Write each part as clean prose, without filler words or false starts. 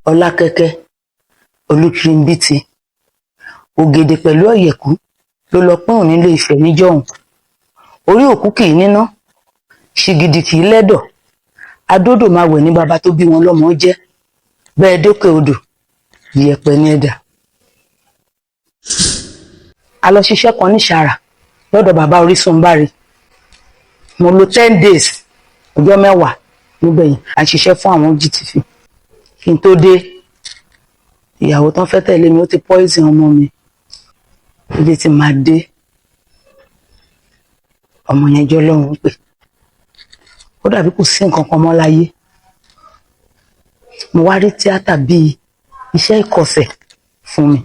Ọlákẹ́kẹ́ Olúkirimbítì ògèdè pẹ̀lú ọ̀yẹ̀kú ló lọ pọ́n nílé Ifẹ̀ níjọ́hun. Orí òkú kì í níná, ṣìgìdì kì í lẹ́dọ̀, adódò máa wẹ̀ ní baba tó bí wọn lọ́mọ jẹ́, bẹ́ẹ̀ dókè odò ìyẹ̀pẹ̀ ní ẹ̀dà. A lọ ṣiṣẹ́ kan ní Ṣàrà lọ́dọ̀ bàbá Orísunbáre. Mo lò 10 days, ọjọ́ 10 níbẹ̀ yìí, à ń ṣiṣẹ́ fún àwọn GTV. Kí n tó dé, ìyàwó tán fẹ́ tẹ̀lé mi ó ti poison ọmọ mi. Ibi tí màá dé, ọmọ yẹn jọ lọ́run pé ó dàbí kò sí nǹkan kan mọ́ láyé. Mo wá rí tíátà bíi iṣẹ́ ìkọ̀sẹ̀ fún mi.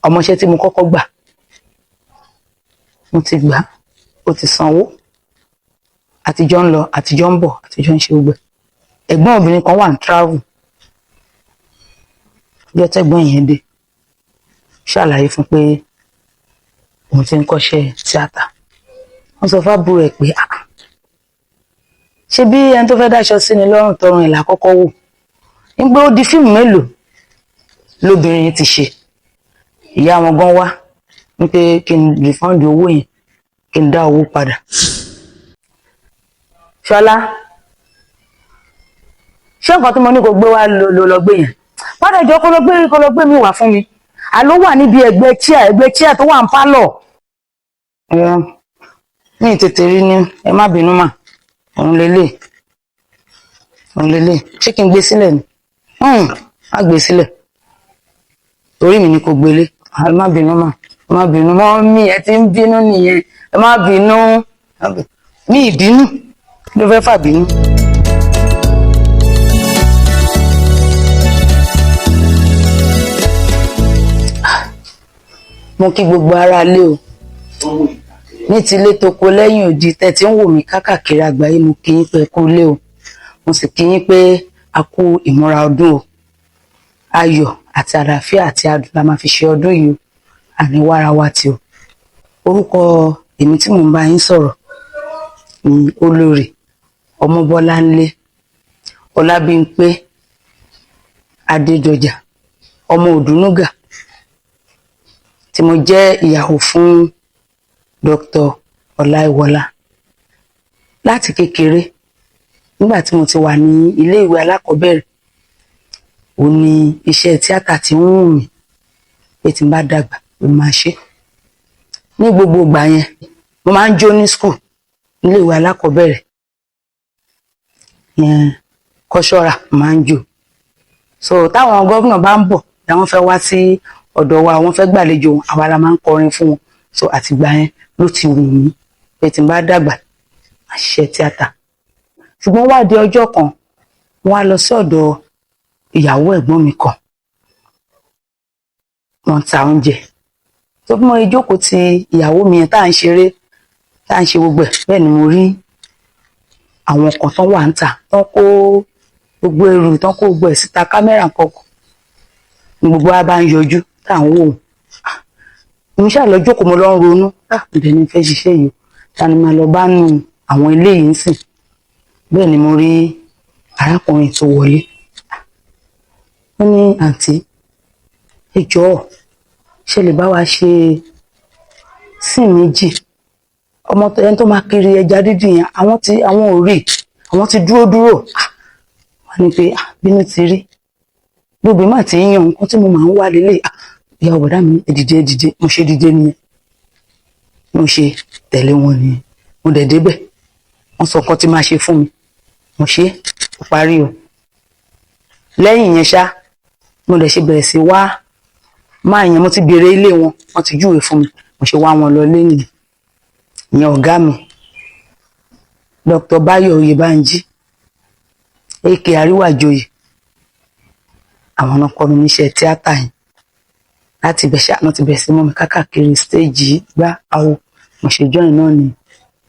Ọmọọṣẹ́ tí mo kọ́kọ́ gbà, mo ti gbà, ó ti sanwó, àtijọ́ ń lọ, àtijọ́ ń bọ̀, àtijọ́ ń ṣe gbogbo. Ẹ̀gbọ́n obìnrin kan wà ní travel. Ọjọ́ tẹ́gbọ́n yẹn dé, ṣàlàyé fún pé òun ti ń kọ́ṣẹ́ tíátà. Wọ́n sọ fábùrò ẹ̀ pé ṣe bí ẹni tó fẹ́ dáṣọ sí ni lọ́rùn tọrùn ẹ̀ lákọ́kọ́ wò. Nígbà ó di fíìmù mélòó lóbìnrin yẹn ti ṣe. Ìyá wọn gan wá ní pé kí n rìfọ́ǹdì owó yẹn, kí n dá owó padà. Ṣọlá, ṣé nǹkan tí mo ní kó gbé wá lọ gbé yẹn? Padà jọ kó lọ gbé mi wá fún mi. Àló wà níbi ẹgbẹ́ chair tó wà ń pálọ̀. Mi tètè rí ni, ẹ má bínú mà. Òun lélẹ̀. Ṣé kí n gbé sílẹ̀ ni? Má gbé sílẹ̀. Torí mi ni kò gbélé. Ẹ má bínú mà. Ẹ má bínú mọ́ mi, ẹ ti ń bínú nìyẹn. Ẹ má bínú. Mi ìbínú ló fẹ́ fà bínú. Mo kí gbogbo ara lé o. Ní tilé toko lẹ́yìn odi tẹ́tí ń wò mí káàkiri àgbáyé, mo kí yín pé kú lé o. Mo sì kí yín pé a kú ìmúra ọdún o. Ayọ̀ àti àlàáfíà àti adùn la máa fi ṣe ọdún yìí o. Àní wára wa ti o. Orúkọ èmi tí mò ń bá yín sọ̀rọ̀ ni Olórí Ọmọbọ́láńlé Ọlábímpé Adédọjà, ọmọ Òdúnúgà, tí mo jẹ́ ìyàwó fún Dr. Ọláìwọlá. Láti kékeré, nígbà tí mo ti wà ní ilé ìwé alákọ̀ọ́bẹ̀rẹ̀, ó ní iṣẹ́ tíátà tí ń wù mí pé tí n bá dàgbà mo máa ṣe. Ní gbogbo ìgbà yẹn, mo máa ń jó ní school, nílé ìwé alákọ̀ọ́bẹ̀rẹ̀. Kọ́ṣọ́rà máa ń jó. So táwọn gómìnà bá ń bọ̀, àwọn fẹ́ wá sí ọ̀dọ̀ wa, wọ́n fẹ́ gbàlejò wọn, àwa la máa ń kọrin fún wọn. So àtìgbà yẹn ló ti wù mí pé tí n bá dàgbà máa ṣiṣẹ́ tíátà. Ṣùgbọ́n wá di ọjọ́ kan, wọ́n á lọ sí ọ̀dọ̀ ìyàwó ẹ̀gbọ́n mi kan. Wọ́n ń ta oúnjẹ. Tó bí mo rí jókòó ti ìyàwó mi yẹn tá à ń ṣeré, tá à ń ṣe gbogbo ẹ̀, bẹ́ẹ̀ ni mo rí àwọn kan tán wà ń tà, tán kó gbogbo ẹrù, tán kó gbogbo ẹ̀ síta, kámẹ́rà kọ̀ọ̀kan. Ní gbogbo wa bá ń yọjú tá à ń wò. Mo ṣáà lọ jókòó, mo lọ ń ronú. Ǹjẹ́ ni fẹ́ ṣiṣẹ́ yìí? Ta ni máa lọ bá nù àwọn ilé yìí ń sìn? Bẹ́ẹ̀ ni mo rí arákùnrin tó wọlé. Wọ́n ní, àǹtí, ẹ jọ̀ọ́, ṣe lè bá wa ṣe sín méjì? Ọmọ ẹni tó máa kiri ẹja dídì yẹn, àwọn ò rí, àwọn ti dúró. Wọ́n ní pé bínú ti rí. Gbogbo má ti ń yan nǹkan tí mo máa ń wá lélẹ̀. Ìyá ọ̀bọ̀dá mi, ẹ dìde. Mo ṣe dìde nìyẹn. Mo ṣe tẹ̀lé wọn nìyẹn. Mo dẹ̀ débẹ̀. Wọ́n sọ nǹkan tí máa ṣe fún mi. Mo ṣe, ó parí o. Lẹ́yìn yẹn ṣá, mo dẹ̀ ṣe bẹ̀rẹ̀ sí wá máa yẹn, mo ti béèrè ilé wọn, wọ́n ti júwe fún mi. Mo ṣe wá wọn lọ lẹ́yìn. Ìyẹn ọ̀gá mi, Dr. Báyọ̀ Oyèbánjí, AK Àríwájòyè. Àwọn náà kọ́ mi níṣẹ́ tíátà yẹn. Láti ibẹ̀ ṣá, wọ́n ti bẹ̀rẹ̀ sí mọ́ mi káàkiri stage gbá àwo. Mo ṣe join náà ni.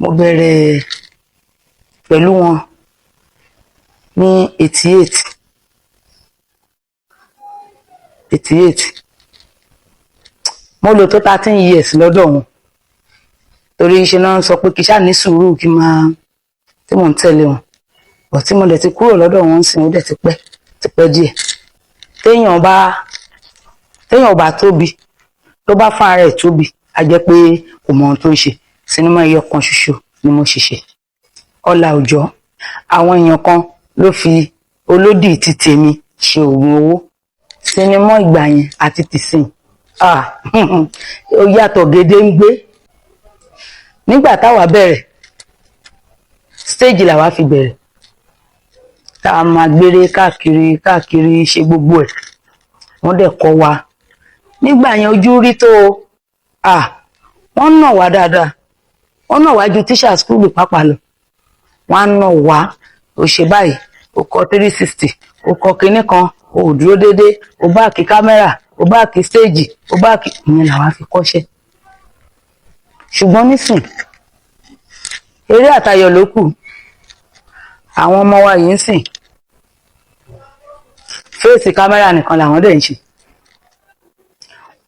Mo bẹ̀rẹ̀ pẹ̀lú wọn ní 88. Mo lò tó 13 years lọ́dọ̀ wọn. Torí iṣẹ́ náà sọ pé kí ṣáà ní sùúrù kí máa tí mò ń tẹ̀lé wọn. Bọ̀ tí mo dẹ̀ ti kúrò lọ́dọ̀ wọn sìn, ó dẹ̀ ti pẹ́. ti pẹ́ díẹ̀. téèyàn bá tóbi tó bá fún ara ẹ̀ tóbi a jẹ́ pé kò mọ ohun tó ń ṣe. Sinimá ẹyọ kan ṣoṣo ni mo ṣiṣẹ́. Ọlá Òjọ́, àwọn èèyàn kan ló fi Olódì ti tèmi ṣe oògùn owó. Sinimá ìgbà yẹn àti tìsín ó yàtọ̀ gédéǹgbé. Nígbà táwa bẹ̀rẹ̀ stage làwa fi bẹ̀rẹ̀, tá a máa gbére káàkiri ṣe gbogbo ẹ̀. Wọ́n dẹ̀ kọ́ wa. Nígbà yẹn ojú rí tó wọ́n nà wá dáadáa. Wọ́n nà wá ju tíṣà skúlù pápá lọ. Wọ́n á nà wá, ó ṣe báyìí, ó kọ 360, ó kọ kinní kan, ó dúró déédéé, ó báàkì kámẹ́rà, ó báàkì stéèjì, ó báàkì, ìyẹn làwa fi kọ́ṣẹ́. Ṣùgbọ́n nísìn eré àtayọ̀ ló kù. Àwọn ọmọ wa yìí ń sìn fèsì kámẹ́rà nìkan làwọn dẹ̀ ń ṣe.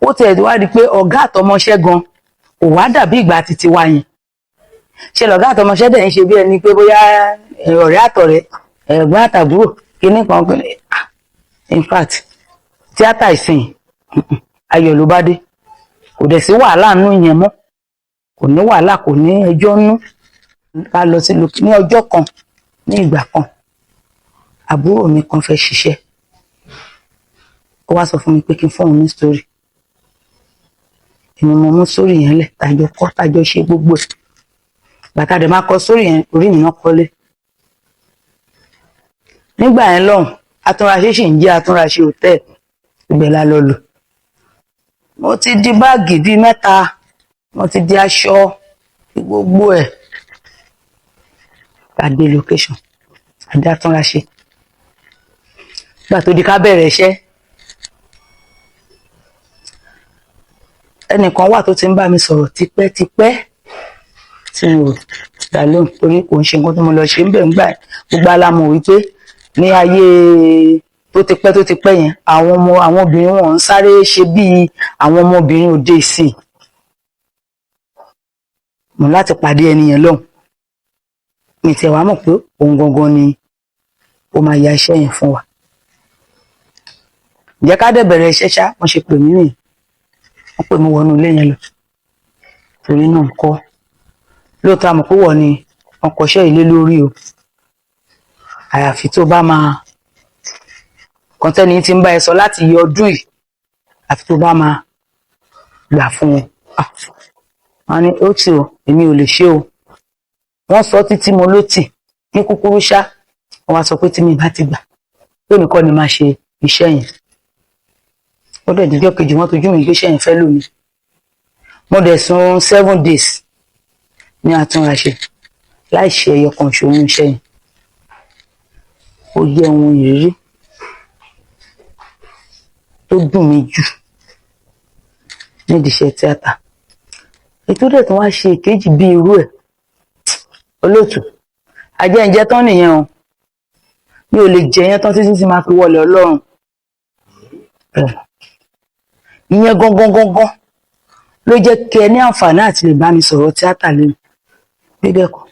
Ó tiẹ̀ wá di pé ọ̀gá àtọmọṣẹ́ gan kò wá dàbí ìgbà títí wa yẹn. Ṣe lọ̀gá àtọmọṣẹ́ dẹ̀ ń ṣe bí ẹni pé bóyá ọ̀rẹ́ àtọ̀rẹ́, ẹ̀gbọ́n àtàbúrò kinní kan. In fact tíátà ìsìn ayọ̀ ló bá dé. Kò dẹ̀ sí wàhálà nínú ìyẹn mọ́. Kò ní wàhálà, kò ní ẹjọ́ nú. Ká lọ sí lókè ní ọjọ́ kan ní ìgbà kan, àbúrò mi kan fẹ́ ṣiṣẹ́. Ó wá sọ fún mi pé kí n fún òun ní story. Èmi mo mú story yẹn lẹ̀, tàjọ kọ́, tàjọ ṣe gbogbo ẹ̀. Bàtà dẹ̀ máa kọ story yẹn, orí mi náà kọ́lé. Nígbà yẹn lọ́hùn, atúnraṣe ṣì ń jẹ́ atúnraṣe hòtẹ́ẹ̀lì, ibẹ̀ la lọ lò. Mo ti di báàgì bíi 3, mo ti di aṣọ gbogbo ẹ̀. Àdé location, àdé atúnraṣe. Nígbà tó di ká bẹ̀rẹ̀ iṣẹ́, ẹnìkan wà tó ti ń bá mi sọ̀rọ̀ tipẹ́tipẹ́ tí mo dá lóhùn torí kò ń ṣe nǹkan tó mo lọ ṣe ń bẹ̀ ń gbà. Gbogbo alámọ̀ wípé ní ayé tó ti pẹ́ yẹn, àwọn obìnrin wọn ń sáré ṣe bí àwọn ọmọbìnrin òde ìsìn. Mo láti pàdé ẹni yẹn lọ́hùn. Mi tiẹ̀ wá mọ̀ pé òun gangan ni ó máa ya iṣẹ́ yẹn fún wa. Ǹjẹ́ ká dẹ̀ bẹ̀rẹ̀ iṣẹ́ ṣá, wọ́n ṣe pè mí nìyẹn. Wọ́n pè mí wọnú ilé yẹn lọ. Torí náà kọ́ lóòótọ́ àmọ́ pé wọ́n ni wọ́n kọṣẹ́ ilé lórí o. Àyàfi tó bá máa kọ́ńtẹ́nì tí ń bá ẹ sọ láti yọ ọdún yìí, àfi tó bá máa gbà fún wọn. Wọ́n ní ó tì o, èmi ò lè ṣe o. Wọ́n sọ títí mo ló tì ní kúkúrú ṣá. Wọ́n wá sọ pé tí mi bá ti gbà pé nìkan ni máa ṣe iṣẹ́ yẹn. Ó dẹ̀ díjọ́ kejì wọ́n tójú mi gbé iṣẹ́ yẹn fẹ́ lò mí. Mo dẹ̀ sun 7 days ní àtúnraṣe láì ṣe ẹyọ kan ṣo ní iṣẹ́ yẹn. Ó jẹ́ ohun ìrírí tó dùn mí jù nídìí iṣẹ́ tíátà. Ètò dẹ̀ tó wá ṣe ìkejì bí irú ẹ̀. Olóòtú, ajẹ́njẹ́ tán nìyẹn o. Mi ò lè jẹ yẹn tán títí tí máa fi wọlé Ọlọ́run. Ìyẹn gangan ló jẹ́ kí ẹ ní àǹfààní àti lè bá mi sọ̀rọ̀ tíátà lẹ́nu. Bí bẹ́ẹ̀ kọ́,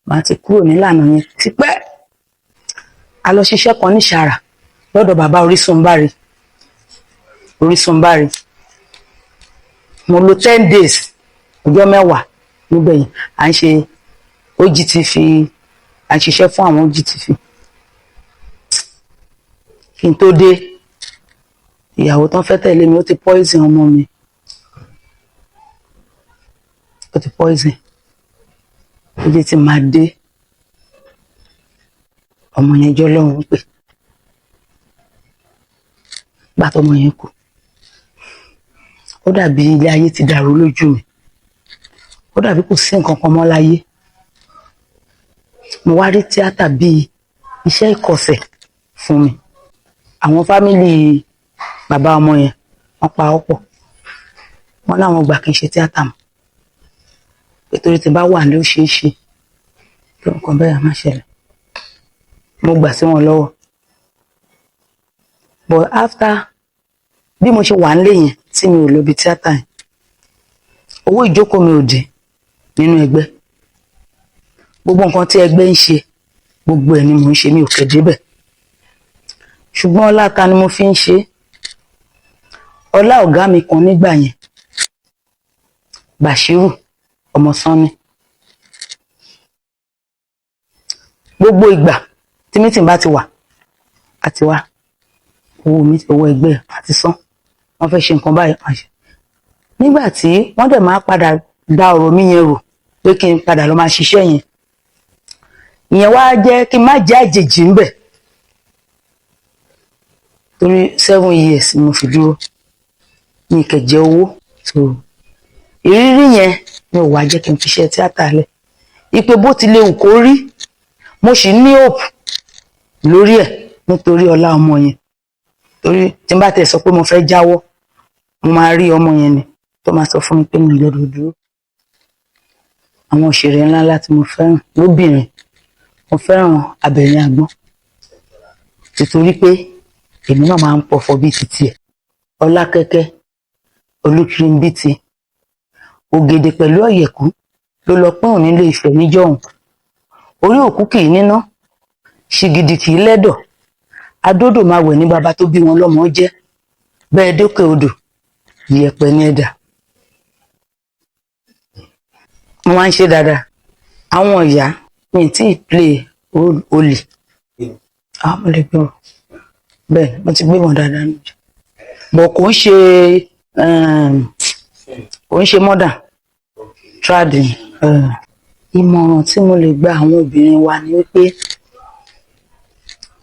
màá ti kúrò nílànà yẹn tipẹ́. A lọ ṣiṣẹ́ kan ní Ṣàrà lọ́dọ̀ bàbá Orísun Báre. Mo lò 10 days, ọjọ́ 10 níbẹ̀ yẹn. À ń ṣe OGTV, à ń ṣiṣẹ́ fún àwọn OGTV. Kí n tó dé, ìyàwó tán fẹ́ tẹ̀lé mi ó ti poison ọmọ mi. Ó ti poison. Ó jẹ́ tí máa dé, ọmọ yẹn jọ́ lọ́run pé gbàtọ́ ọmọ yẹn kú. Ó dàbí ilé ayé ti dàrú lójú mi. Ó dàbí kò sí nǹkan kan mọ́ láyé. Mo wá rí tíátà bíi iṣẹ́ ìkọ̀sẹ̀ fún mi. Àwọn fámìlì bàbá ọmọ yẹn wọ́n pa ọ́ pọ̀. Wọ́n láwọn gbà kí n ṣe tíátà mọ́. Nítorí tí bá wà ní ó ṣeé ṣe kí nǹkan bẹ́ẹ̀ má ṣẹlẹ̀. Mo gbà sí wọn lọ́wọ́. But after bí mo ṣe wà nílé yẹn tí mi ò lọ bí tíátà yẹn, owó ìjókòó mi ò dín nínú ẹgbẹ́. Gbogbo nǹkan tí ẹgbẹ́ ń ṣe, gbogbo ẹ̀ ni mò ń ṣe, mi ò kẹ̀ débẹ̀. ṣùgbọ́n ọlá ta ni mo fi ń ṣe? Ọlá ọ̀gá mi kan nígbà yẹn, Bàṣírù ọmọ Sanni. Gbogbo ìgbà tí mítìn bá ti wà àti wá owó ẹgbẹ́ àti san, wọ́n fẹ́ ṣe nǹkan báyìí máa ṣe. Nígbà tí wọ́n dẹ̀ máa padà da ọ̀rọ̀ mi yẹn rò pé kí n padà lọ máa ṣiṣẹ́ yẹn, ìyẹn wá jẹ́ kí n má jẹ́ àjèjì ńbẹ̀, torí 7 years ni mo fi dúró ní ìkẹjẹ owó. So ìrírí yẹn ni ò wá jẹ́ kí n fi ṣe tíátà lẹ̀. Ipe bó ti lè wù kó rí, mo sì ní hope lórí ẹ̀ nítorí ọlá ọmọ yẹn. Torí tí n bá tẹ̀ sọ pé mo fẹ́ jáwọ́, mo máa rí ọmọ yẹn ni tó máa sọ fún mi pé mi gbọ́dọ̀ dúró. Àwọn òṣèré ńláńlá tí mo fẹ́ràn lóbìnrin, mo fẹ́ràn Àbẹ̀ní Àgbọn, nítorí pé èmi náà máa ń pọ̀fọ̀ bíi titi ẹ̀. Ọlákẹ́kẹ́, Olúkirimbítì, Ògèdè pẹ̀lú Ọ̀yẹ̀kú ló lọ pín òní Ilé Ifẹ̀ níjọ́hun. Orí òkú kì í níná, ṣìgìdì kì í lẹ́dọ̀, adódò máa wẹ̀ ní baba tó bí wọn lọ́mọ jẹ́, bẹ́ẹ̀ dókè odò ìyẹ̀pẹ̀ ní ẹ̀dà. Mo máa ń ṣe dáadáa. Àwọn ìyá mi tí ì play olè, mo lè gbé wọn bẹ́ẹ̀, mo ti gbé wọn dáadáa nù. Bọ̀ kò ń ṣe modern trading. Ìmọ̀ràn tí mo lè gba àwọn obìnrin wa ni wípé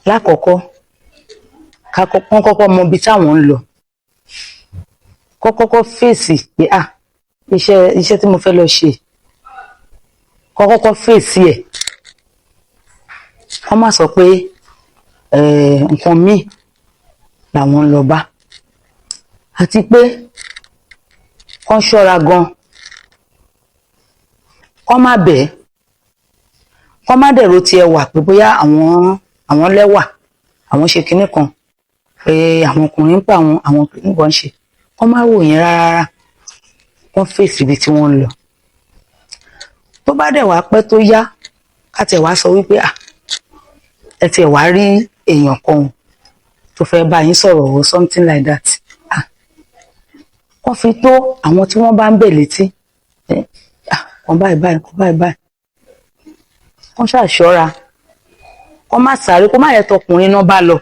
lákọ̀ọ́kọ́ kán kọ́kọ́ mọ ibi táwọn ń lọ, kọ́kọ́ fèsì pé iṣẹ́ tí mo fẹ́ lọ ṣe, kọ́kọ́ fèsì ẹ̀, kán má sọ pé nǹkan míì làwọn ń lọ bá, àti pé kán ṣọ́ra gan, kán má bẹ̀ẹ́, kán má dẹ̀rọ ti ẹwà pé bóyá àwọn lẹ́wà, àwọn ṣe kinní kan, pé àwọn ọkùnrin ń pa àwọn kinní kan ṣe, kán má wò yẹn rárá, kán fèsì ibi tí wọ́n ń lọ. Tó bá dẹ̀ wá pẹ́ tó yá, ká tẹ̀ wá sọ wípé ẹ tiẹ̀ wá rí èèyàn kan tó fẹ́ bá yín sọ̀rọ̀ or something like that, kán fi tó àwọn tí wọ́n bá ń bẹ̀ létí, kan báyìí, kan báyìí, kán ṣàṣọ́ra, kán má sáré, kó má yẹ tọkùnrin náà bá lọ,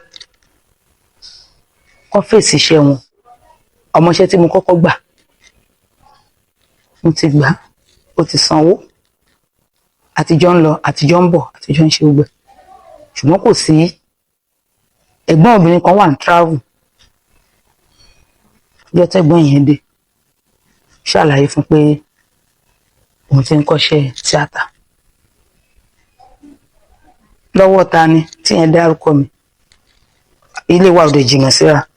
kán fèsì iṣẹ́ wọn. Ọmọọṣẹ́ tí mo kọ́kọ́ gbà, mo ti gbà, ó ti sanwó, àtijọ́ ń lọ, àtijọ́ ń bọ̀, àtijọ́ ń ṣe gbogbo ẹ̀. Ṣùgbọ́n kò sí, ẹ̀gbọ́n obìnrin kan wà ní travel, ọjọ́ tẹ́gbọ́n yẹn dé, ṣàlàyé fún pé òun ti ń kọ́ṣẹ́ tíátà. Lọ́wọ́ ta ni tí yẹn dárúkọ mi, ilé wa ò dẹ̀ jìnnà síra,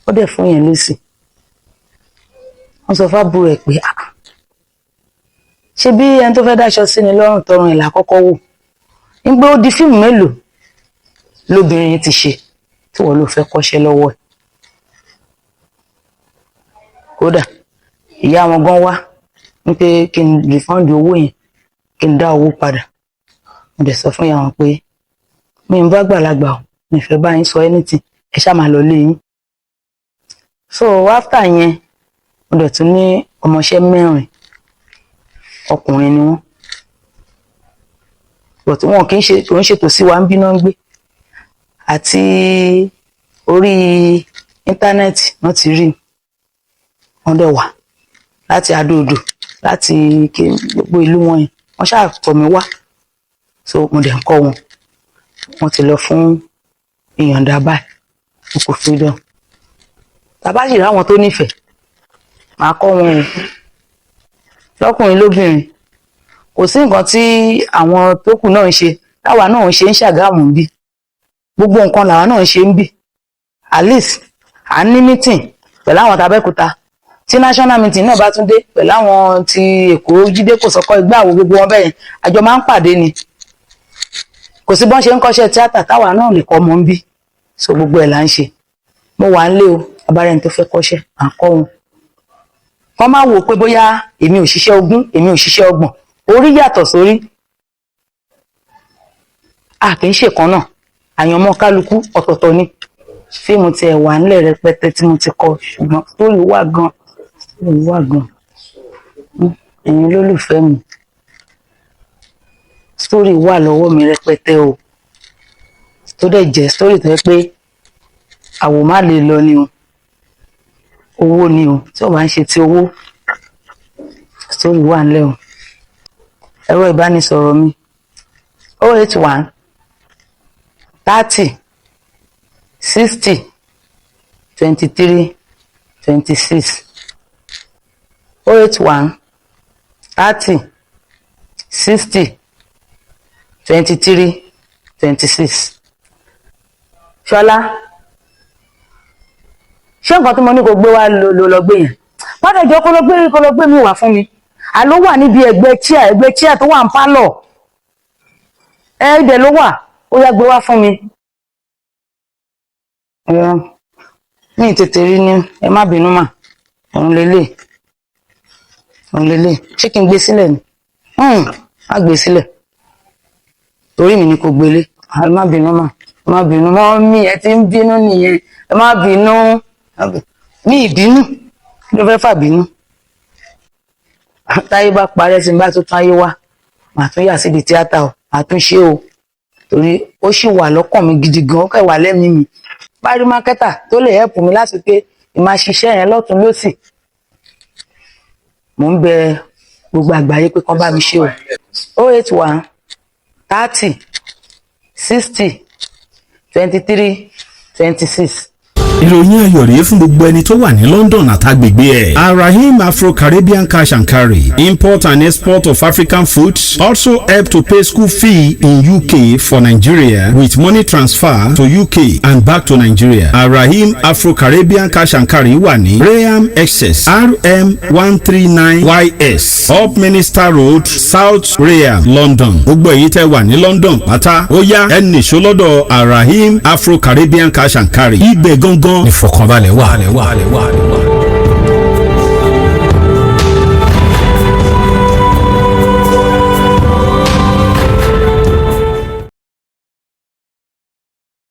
ó dẹ̀ fún yẹn lésì. Wọ́n sọ fábùrò ẹ̀ pé ṣe bí ẹni tó fẹ́ dáṣọ sí ni lọ́rùn tọrùn ẹ̀ lákọ́kọ́ wò, ń gbé ó di fíìmù mélòó lóbìnrin ti ṣe tí wọ́n ló fẹ́ kọ́ṣẹ́ lọ́wọ́ ẹ̀. Kódà ìyá wọn gan wá ní pé kí n rìfọ́ǹdì owó yẹn, kí n dá owó padà. Mo dẹ̀ sọ fún ìyá wọn pé mi ń bá gbàlagbà o, mi fẹ́ bá yín sọ anything, ẹ ṣáà máa lọ lé yín. So after yẹn, mo dẹ̀ tún ní ọmọọṣẹ́ 4 ọkùnrin ni wọ́n, but wọn kì í ṣètò sí wa ń bínú ń gbé, àti orí íńtánẹ́ẹ̀tì wọ́n ti rí wọ́n dẹ̀ wà láti Adó-Odò, láti gbogbo ìlú wọn yẹn, wọ́n ṣáà tọ̀ mí wá. So mo dẹ̀ ń kọ́ wọn, wọ́n ti lọ fún ìyọ̀ǹda báyìí, Oko Freedom. Tàbá sì ráwọn tó nífẹ̀ẹ́, màá kọ́ wọn o, lọ́kùnrin lóbìnrin. Kò sí nǹkan tí àwọn tó kù náà ń ṣe táwa náà ń ṣe ń Ṣàgámù ń bí, gbogbo nǹkan làwa náà ń ṣe ń bí. At least à ń ní meeting pẹ̀lú àwọn tàbẹ́kúta, tí national meeting náà bá tún dé pẹ̀lú àwọn ti Èkó, Jídé Kòsọ́kọ́, Igbá Àwo, gbogbo wọn bẹ́ẹ̀, àjọ máa ń pàdé ni. Kò sí bọ́n ṣe ń kọ́ṣẹ́ tíátà táwa náà lè kọ́ mọ́ ń bí, so gbogbo ẹ̀ là ń ṣe. Mo wà ń lé o, abárẹ́ni tó fẹ́ kọ́ṣẹ́ à ń kọ́ wọn. Kọ́ máa wò pé bóyá èmi ò ṣiṣẹ́ ogún, èmi ò ṣiṣẹ́ ọgbọ̀n, orí yàtọ̀ sórí. A kì í ṣe kan náà, àyànmọ́ kálukú ọ̀tọ̀ọ̀tọ̀ ni fíìmù tí ẹ wà nílẹ̀ rẹpẹtẹ tí mo ti kọ ṣùgbọ́n sítórì wà gan ẹ̀yin olólùfẹ́ mi sítórì wà lọ́wọ́ mi rẹpẹtẹ o tó dẹ̀ jẹ́ sítórì tó yẹ pé àwò má lè lọ ni o owó ni o tí ò bá ń ṣe ti owó sítórì wà nílẹ̀ o ẹ̀rọ ìbánisọ̀rọ̀ mi 081 30 60 23 26 081 30 60 23 26. Ṣọlá ṣé nǹkan tí mo ní kó gbé wá lọ gbé yẹn padà jọ kó lọ gbé mi wá fún mi àló wà níbi ẹgbẹ́ chair tó wà ń pálọ̀ ibẹ̀ ló wà ó yá gbé wá fún mi. Mi tètè rí ni ẹ má bínú mà òun lélẹ̀ ṣé kí n gbé sílẹ̀ ni má gbé sílẹ̀ torí mi ni kò gbélé ẹ má bínú mà ẹ má bínú mọ́ mi ẹ ti ń bínú nìyẹn ẹ má bínú mi ìbínú ló fẹ́ fà bínú táyé bá parẹ́ tí n bá tó táyé wá màá tún yà síbi tíátà o màá tún ṣe o torí ó sì wà lọ́kàn mi gidi gan ó kẹ́ wà lẹ́mìí mi bá rí mákẹ́tà tó lè hẹ́pù mi láti pé ìmáa ṣiṣẹ́ yẹn lọ́tún lósì mò ń bẹ gbogbo àgbáyé pé kán bá mi ṣe o 081 30 60 23 26. ìròyìn ayọ̀ rèé fún gbogbo ẹni tó wà ní London àtàgbègbè ẹ̀. Arahim Afro-Caribbean Cash and Carry, import and export of African foods, also help to pay school fee in UK for Nigeria with money transfer to UK and back to Nigeria. Arahim Afro-Caribbean Cash and Carry wà ní Graham Excess RM 139YS Up Minister Road, South Graham, London. Gbogbo èyí tẹ́ wà ní London pátá ó yá ẹni ìṣó lọ́dọ̀ Arahim Afro-Caribbean Cash and Carry. Ibẹ̀ gangan ìfọ̀kànbalẹ̀ wà.